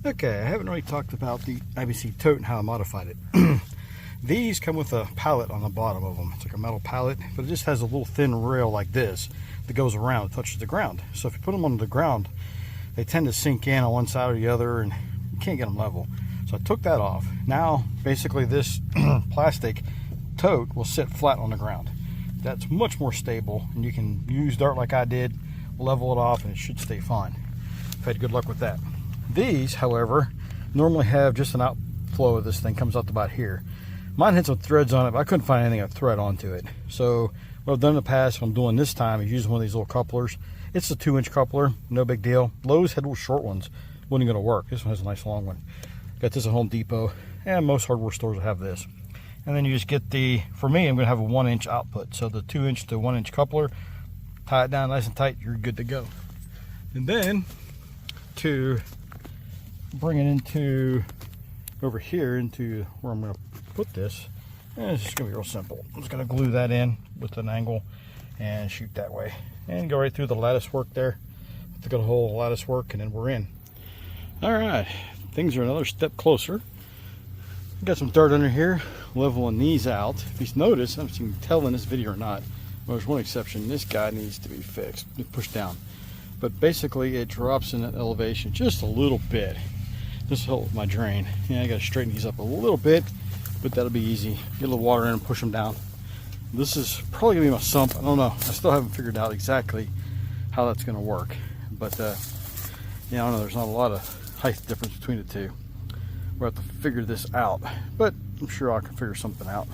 Okay, I haven't really talked about the IBC Tote and how I modified it. These come with a pallet on the bottom of them. It's like a metal pallet, but it just has a little thin rail like this that goes around, it touches the ground. So if you put them on the ground, they tend to sink in on one side or the other and you can't get them level. So I took that off. Now, basically this plastic tote will sit flat on the ground. That's much more stable, and you can use dirt like I did, level it off, and it should stay fine. I've had good luck with that. These, however, normally have just an outflow of this thing, comes out to about here. Mine had some threads on it, but I couldn't find anything that thread onto it. So what I've done in the past, what I'm doing this time, is using one of these little couplers. It's a 2-inch coupler, no big deal. Lowe's had little short ones, wasn't gonna work. This one has a nice long one. Got this at Home Depot, and most hardware stores will have this. And then you just get the, for me, I'm gonna have a 1-inch output. So the 2-inch to 1-inch coupler, tie it down nice and tight, you're good to go. And then to bring it into over here into where I'm gonna put this, and it's just gonna be real simple. I'm just gonna glue that in with an angle and shoot that way, and go right through the lattice work there. Look at the whole lattice work, and then we're in. All right, things are another step closer. Got some dirt under here, leveling these out. If you notice, I don't know if you can tell in this video or not, well, there's one exception. This guy needs to be fixed, pushed down. But basically it drops in that elevation just a little bit. This will help with my drain. Yeah, I gotta straighten these up a little bit, but that'll be easy. Get a little water in and push them down. This is probably gonna be my sump. I don't know. I still haven't figured out exactly how that's gonna work. But yeah, I don't know. There's not a lot of height difference between the two. We'll have to figure this out, but I'm sure I can figure something out.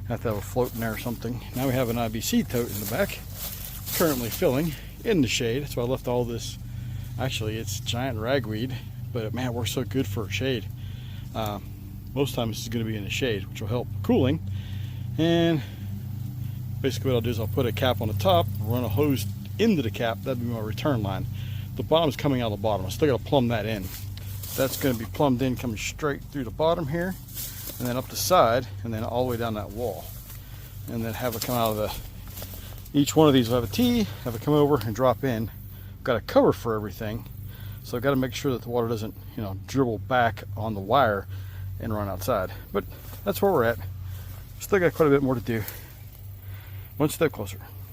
Have to have a float in there or something. Now we have an IBC tote in the back, currently filling in the shade. That's why I left all this. Actually, it's giant ragweed, but man, it works so good for shade. Most times this is going to be in the shade, which will help cooling. And basically what I'll do is I'll put a cap on the top, run a hose into the cap. That'd be my return line. The bottom's coming out of the bottom. I still got to plumb that in. That's going to be plumbed in, coming straight through the bottom here, and then up the side, and then all the way down that wall. And then have it come out of the, each one of these will have a T, have it come over and drop in. I've got a cover for everything, so I've got to make sure that the water doesn't, dribble back on the wire and run outside. But that's where we're at. Still got quite a bit more to do. One step closer.